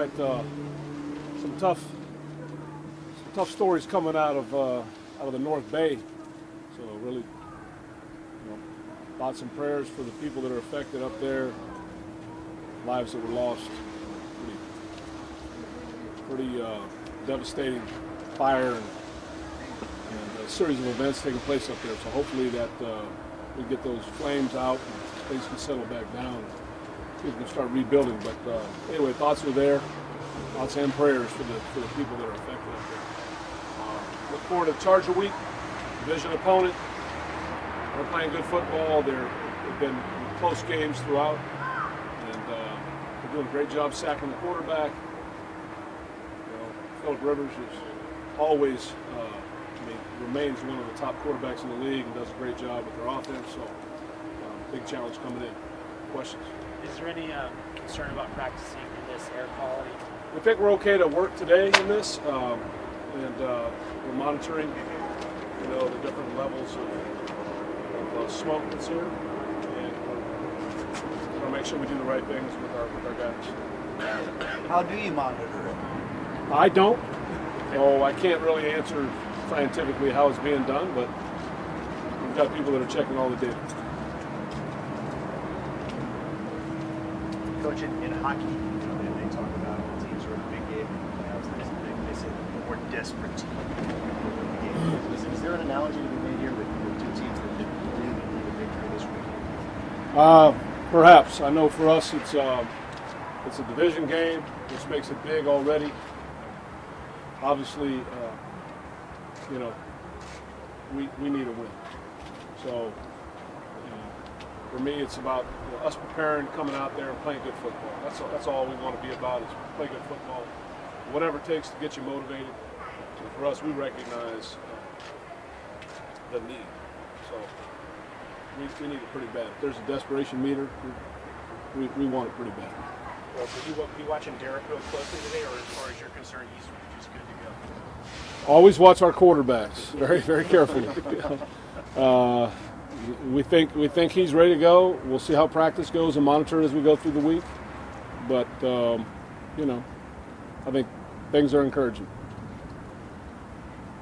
quite some tough stories coming out of the North Bay. So really, thoughts and prayers for the people that are affected up there, lives that were lost. Pretty devastating fire and a series of events taking place up there. So hopefully that we get those flames out and things can settle back down and people can start rebuilding. But anyway, thoughts are there. Thoughts and prayers for the people that are affected up there. Look forward to Charger Week, division opponent. They're playing good football. They've been close games throughout, and they're doing a great job sacking the quarterback. Philip Rivers is always, remains one of the top quarterbacks in the league and does a great job with their offense. So, big challenge coming in. Questions? Is there any concern about practicing in this air quality? We think we're okay to work today in this, and we're monitoring, the different levels of smoke that's here, and we're going to make sure we do the right things with our guys. How do you monitor it? I don't, so I can't really answer scientifically how it's being done, but we've got people that are checking all the data. Coach, in hockey, they talk about teams who are in a big game in the playoffs. They say the more desperate team will win the game. Is there an analogy to be made here with two teams that didn't really need a victory this week? Perhaps. I know for us it's a division game, which makes it big already. Obviously, we need a win. So for me, it's about us preparing, coming out there and playing good football. That's all we want to be about, is play good football. Whatever it takes to get you motivated. And for us, we recognize the need. So we need it pretty bad. If there's a desperation meter, we want it pretty bad. Well, will you be watching Derek real closely today, or is your concern he's just good to go? Always watch our quarterbacks very, very carefully. We think he's ready to go. We'll see how practice goes and monitor as we go through the week. But I think things are encouraging.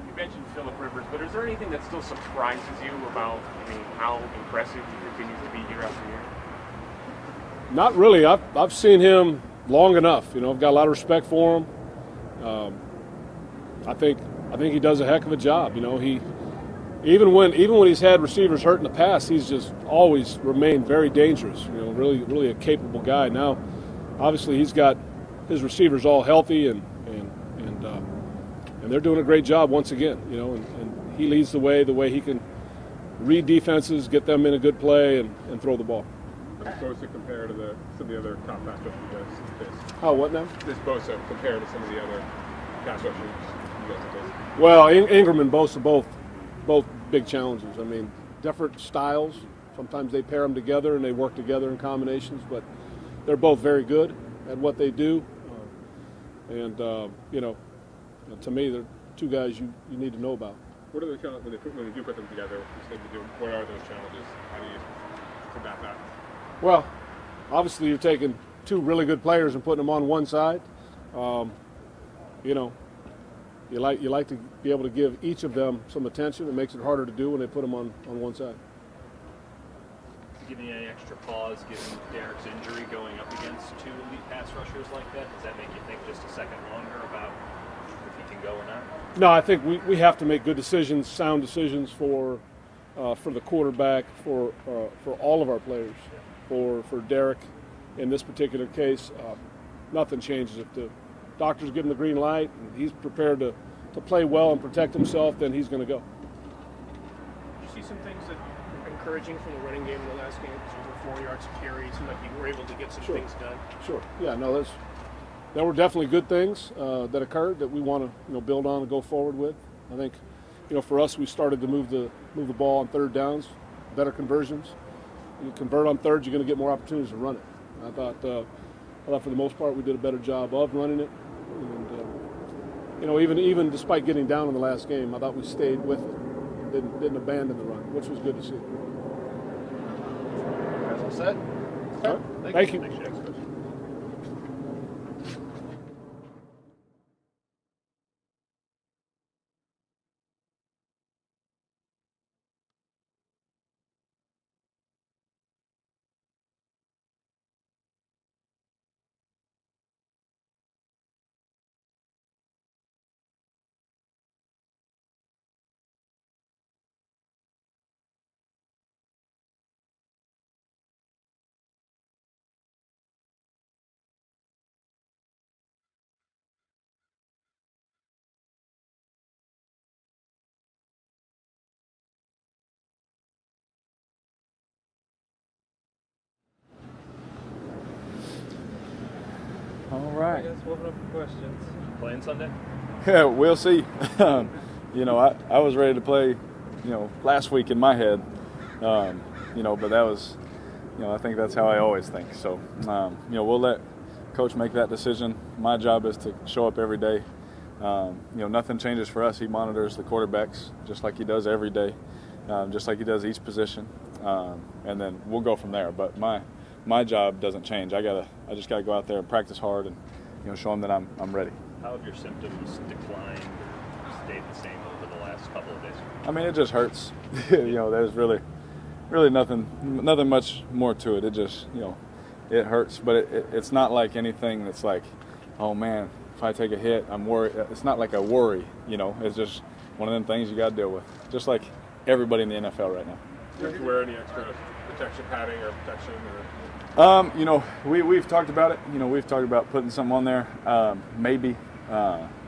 You mentioned Philip Rivers, but is there anything that still surprises you about how impressive he continues to be year after year? Not really. I've seen him long enough. I've got a lot of respect for him. I think he does a heck of a job. He even when he's had receivers hurt in the past, he's just always remained very dangerous. Really a capable guy. Now, obviously, he's got his receivers all healthy and they're doing a great job once again. And he leads the way he can read defenses, get them in a good play, and throw the ball. Does Bosa compare to some of the other top pass rushers you guys face? How, what now? Does Bosa compare to some of the other pass rushers you guys have faced? Well, Ingram and Bosa both big challenges. Different styles. Sometimes they pair them together and they work together in combinations, but they're both very good at what they do. To me, they're two guys you need to know about. What are the challenges when you do put them together? What are those challenges? How do you combat that? Well, obviously you're taking two really good players and putting them on one side. You like to be able to give each of them some attention. It makes it harder to do when they put them on one side. Giving you any extra pause, given Derek's injury, going up against two elite pass rushers like that? Does that make you think just a second longer about if he can go or not? No, I think we have to make good decisions, sound decisions for the quarterback, for all of our players, for Derek in this particular case. Nothing changes. If the doctors give him the green light and he's prepared to play well and protect himself, then he's going to go. Did you see some things that were encouraging from the running game in the last game? Over 4 yards of carry. It seemed like you were able to get some things done. Sure. Yeah, no, there were definitely good things that occurred that we want to build on and go forward with. I think for us, we started to move the ball on third downs, better conversions. You convert on thirds, you're going to get more opportunities to run it. I thought for the most part we did a better job of running it. And even despite getting down in the last game, I thought we stayed with it, didn't abandon the run, which was good to see. Guys all set? All right. Thank you. Thanks, Jackson. All right. I guess we'll open up for questions. Playing Sunday? Yeah, we'll see. You know, I was ready to play, you know, last week in my head, you know, but that was, you know, I think that's how I always think. So, you know, we'll let Coach make that decision. My job is to show up every day. You know, nothing changes for us. He monitors the quarterbacks just like he does every day, just like he does each position, and then we'll go from there. But my job doesn't change. I just gotta go out there and practice hard and, you know, show them that I'm ready. How have your symptoms declined or stayed the same over the last couple of days? I mean, it just hurts. You know, there's really nothing much more to it. It just, you know, it hurts, but it's not like anything that's like, oh man, if I take a hit, I'm worried. It's not like a worry, you know. It's just one of them things you got to deal with, just like everybody in the NFL right now. Do you have to wear any extra protection padding or protection? You know, we've talked about it. You know, we've talked about putting something on there. Maybe.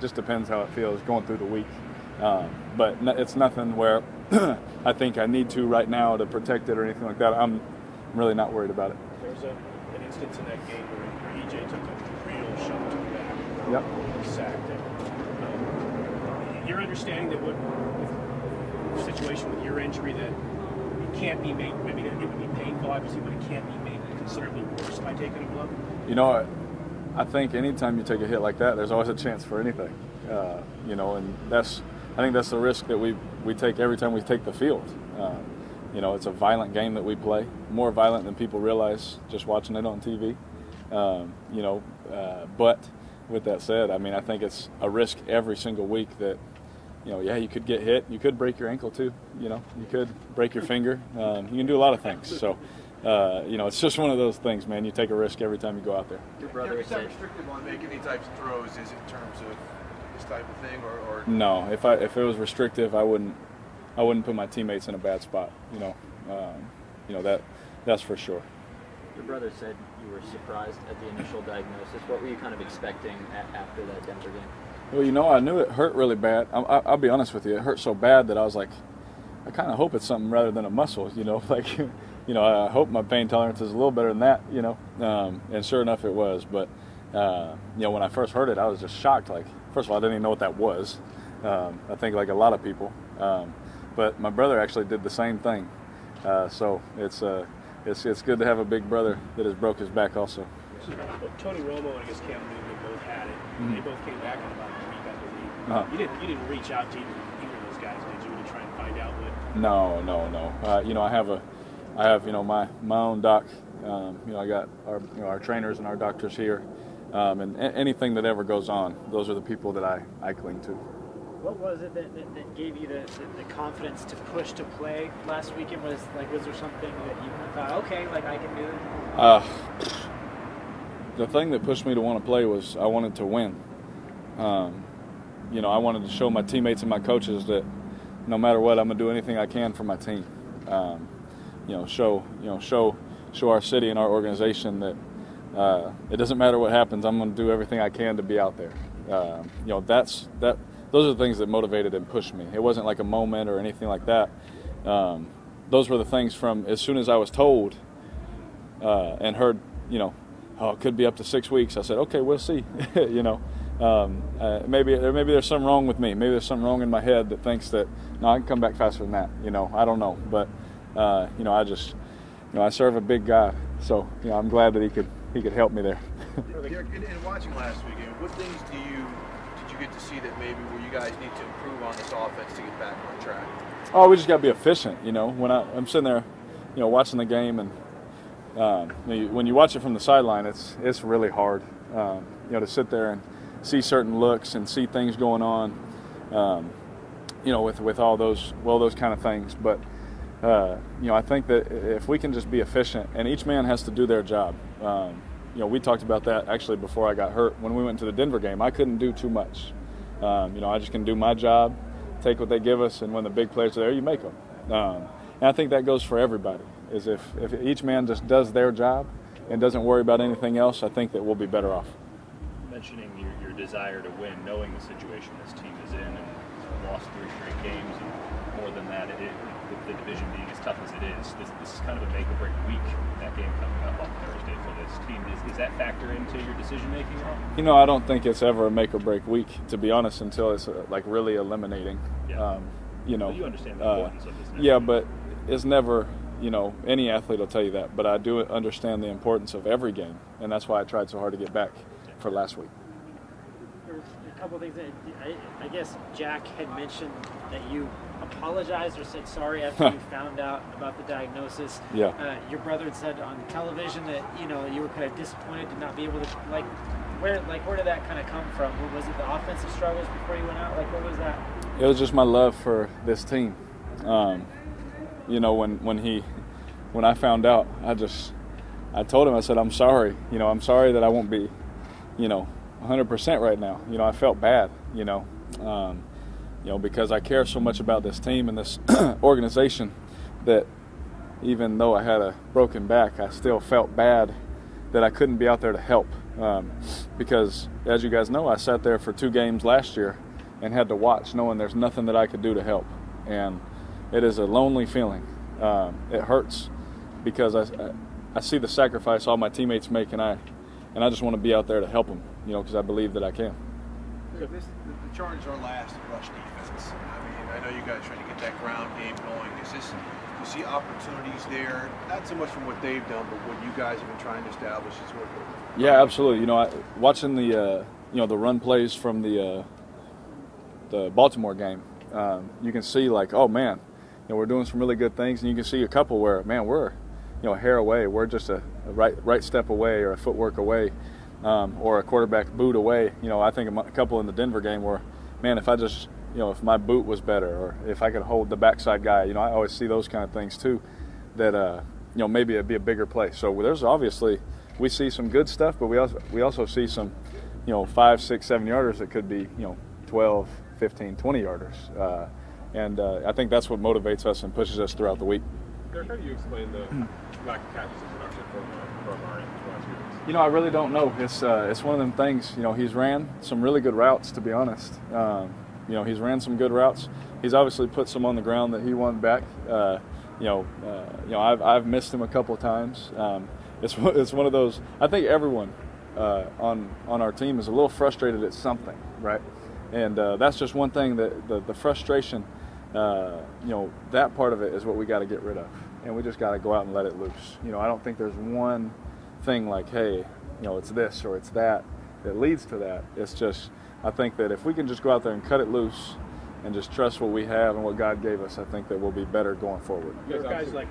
Just depends how it feels going through the week. But it's nothing where I think I need to right now to protect it or anything like that. I'm really not worried about it. There was an instance in that game where EJ took a real shot to the back. Yep. And sacked him. Your understanding that what situation with your injury that it can't be made, maybe it would be painful, obviously, but it can't be made considerably worse by taking a blow? You know, I think anytime you take a hit like that, there's always a chance for anything. You know, and I think that's the risk that we take every time we take the field. You know, it's a violent game that we play, more violent than people realize just watching it on TV. You know, but with that said, I mean, I think it's a risk every single week that, you know, yeah, you could get hit, you could break your ankle too. You know, you could break your finger. You can do a lot of things. So. You know, it's just one of those things, man. You take a risk every time you go out there. Your brother is restricted on making any types of throws, is it in terms of this type of thing, or? No, if it was restrictive, I wouldn't put my teammates in a bad spot. You know, that's for sure. Your brother said you were surprised at the initial diagnosis. What were you kind of expecting after that Denver game? Well, you know, I knew it hurt really bad. I'll be honest with you, it hurt so bad that I was like, I kind of hope it's something rather than a muscle. You know, like. You know, I hope my pain tolerance is a little better than that, you know, and sure enough it was. But, you know, when I first heard it, I was just shocked. Like, first of all, I didn't even know what that was. I think like a lot of people. But my brother actually did the same thing. So it's good to have a big brother that has broke his back also. Well, Tony Romo and I guess Cam Newton both had it. Mm-hmm. They both came back in about a week, I believe. You didn't reach out to either of those guys, did you, to try and find out what? No. You know, I have, you know, my own doc. You know, I got our trainers and our doctors here, and anything that ever goes on, those are the people that I cling to. What was it that gave you the confidence to push to play last weekend? Was there something that you thought, okay, like I can do it? The thing that pushed me to want to play was I wanted to win. You know, I wanted to show my teammates and my coaches that no matter what, I'm gonna do anything I can for my team. You know, show our city and our organization that it doesn't matter what happens. I'm going to do everything I can to be out there. You know, those are the things that motivated and pushed me. It wasn't like a moment or anything like that. Those were the things from as soon as I was told and heard, you know, oh, it could be up to 6 weeks. I said, okay, we'll see. You know, maybe there's something wrong with me. Maybe there's something wrong in my head that thinks that no, I can come back faster than that. You know, I don't know, but. You know, I serve a big guy, so you know, I'm glad that he could help me there. Derek, in watching last weekend, what things did you get to see that maybe where you guys need to improve on this offense to get back on track? Oh, we just got to be efficient. You know, when I'm sitting there, you know, watching the game, and when you watch it from the sideline, it's really hard. You know, to sit there and see certain looks and see things going on. You know, with all those kind of things, but. You know, I think that if we can just be efficient, and each man has to do their job. You know, we talked about that actually before I got hurt. When we went to the Denver game, I couldn't do too much. You know, I just can do my job, take what they give us, and when the big players are there, you make them. And I think that goes for everybody. Is if each man just does their job and doesn't worry about anything else, I think that we'll be better off. Mentioning your desire to win, knowing the situation this team is in, and lost 3 straight games, and more than that, with the division being as tough as it is, this is kind of a make or break week. That game coming up on Thursday for this team. Is Does that factor into your decision making at all? You know, I don't think it's ever a make or break week, to be honest, until it's like really eliminating. Yeah. You know, well, you understand the importance of this now. Yeah, but it's never, you know, any athlete will tell you that. But I do understand the importance of every game, and that's why I tried so hard to get back for last week. There's a couple of things that I guess Jack had mentioned that you apologized or said sorry after you found out about the diagnosis. Yeah. Your brother had said on television that you were kind of disappointed to not be able to where did that kind of come from? Was it the offensive struggles before you went out? Like what was that? It was just my love for this team. You know, when I found out, I told him, I said, I'm sorry. You know, I'm sorry that I won't be, 100% right now. You know, I felt bad, because I care so much about this team and this organization that even though I had a broken back, I still felt bad that I couldn't be out there to help. Because, as you guys know, I sat there for 2 games last year and had to watch knowing there's nothing that I could do to help. And it is a lonely feeling. It hurts because I see the sacrifice all my teammates make, and I just want to be out there to help them, because I believe that I can. The Chargers are last in rush defense. I mean, I know you guys trying to get that ground game going. You see opportunities there, not so much from what they've done, but what you guys have been trying to establish is what. Yeah, absolutely. Watching the the run plays from the Baltimore game, you can see like, oh man, we're doing some really good things, and you can see a couple where, man, we're a hair away. We're just a right step away or a footwork away, or a quarterback boot away. I think a couple in the Denver game where, man, if I just if my boot was better, or if I could hold the backside guy, I always see those kind of things too. That maybe it'd be a bigger play. So there's obviously we see some good stuff, but we also see some 5, 6, 7 yarders that could be 12, 15, 20 yarders. And I think that's what motivates us and pushes us throughout the week. Derek, how do you explain the lack of catches in production from our end last year? I really don't know. It's one of them things. He's ran some really good routes, to be honest. He's ran some good routes. He's obviously put some on the ground that he won back. I've missed him a couple times. It's one of those. I think everyone on our team is a little frustrated at something, right? And that's just one thing that the frustration. That part of it is what we got to get rid of, and we just got to go out and let it loose. I don't think there's one thing like, hey, it's this or it's that leads to that. It's just, I think that if we can just go out there and cut it loose and just trust what we have and what God gave us, I think that we'll be better going forward. Guys like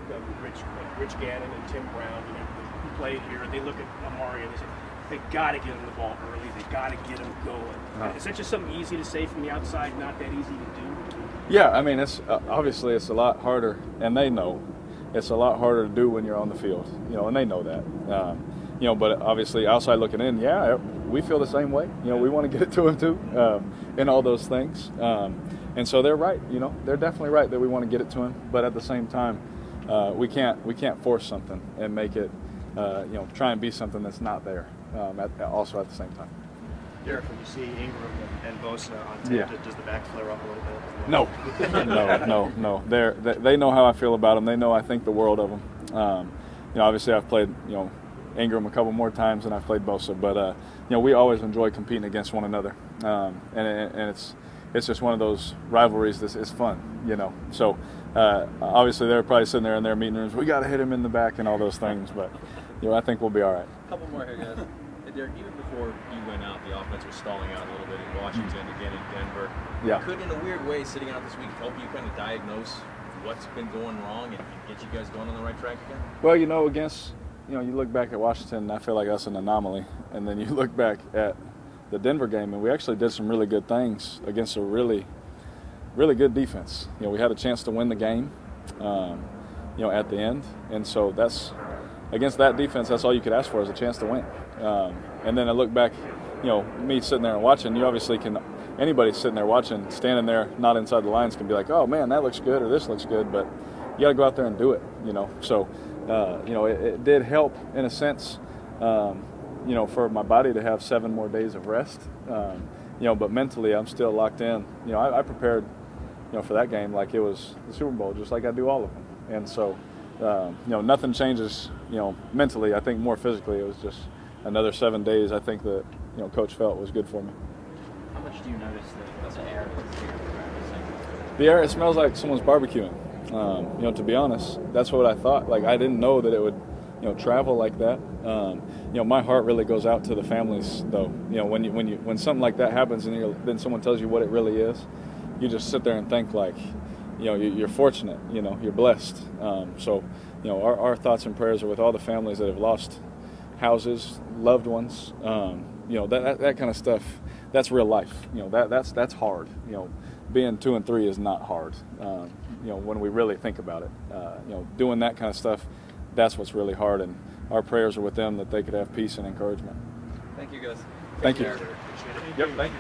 Rich Gannon and Tim Brown, who played here, they look at Amari and they say, they got to get him the ball early. They got to get him going. Is that just something easy to say from the outside, not that easy to do? Yeah, I mean, it's obviously it's a lot harder, and they know it's a lot harder to do when you're on the field, and they know that. But obviously outside looking in, yeah, we feel the same way. We want to get it to him too, and all those things. And so they're right. They're definitely right that we want to get it to him. But at the same time, we can't force something and make it, try and be something that's not there. Also at the same time. Derek, when you see Ingram and Bosa on tape, does the back flare up a little bit? No. They know how I feel about them. They know I think the world of them. Obviously I've played, Ingram a couple more times than I've played Bosa, but we always enjoy competing against one another, and it's just one of those rivalries that is fun, So obviously they're probably sitting there in their meeting rooms. We got to hit him in the back and all those things, but I think we'll be all right. A couple more here, guys. Derek, even before you went out, the offense was stalling out a little bit in Washington, again in Denver. Yeah. Could, in a weird way, sitting out this week help you kind of diagnose what's been going wrong and get you guys going on the right track again? Well, against, you look back at Washington, I feel like that's an anomaly. And then you look back at the Denver game, and we actually did some really good things against a really, really good defense. We had a chance to win the game, at the end. And so that's, against that defense, that's all you could ask for is a chance to win. And then I look back, me sitting there and watching, you obviously can, anybody sitting there watching, standing there, not inside the lines, can be like, oh man, that looks good or this looks good, but you got to go out there and do it, So, it did help in a sense, for my body to have 7 more days of rest. But mentally I'm still locked in. I prepared, for that game like it was the Super Bowl, just like I do all of them. And so, nothing changes, mentally. I think more physically it was just another 7 days, I think that, you know, Coach felt was good for me. How much do you notice the air that's here practicing? The air, it smells like someone's barbecuing. You know, to be honest, that's what I thought. Like, I didn't know that it would, you know, travel like that. You know, my heart really goes out to the families, though. You know, when something like that happens and then someone tells you what it really is, you just sit there and think, like, you know, you're fortunate. You know, you're blessed. So, you know, our thoughts and prayers are with all the families that have lost houses, loved ones. You know, that kind of stuff. That's real life. You know, that's hard. You know, being 2-3 is not hard. You know, when we really think about it, you know, doing that kind of stuff, that's what's really hard. And our prayers are with them that they could have peace and encouragement. Thank you, guys. Thank you. Appreciate it. Yep. Thank you.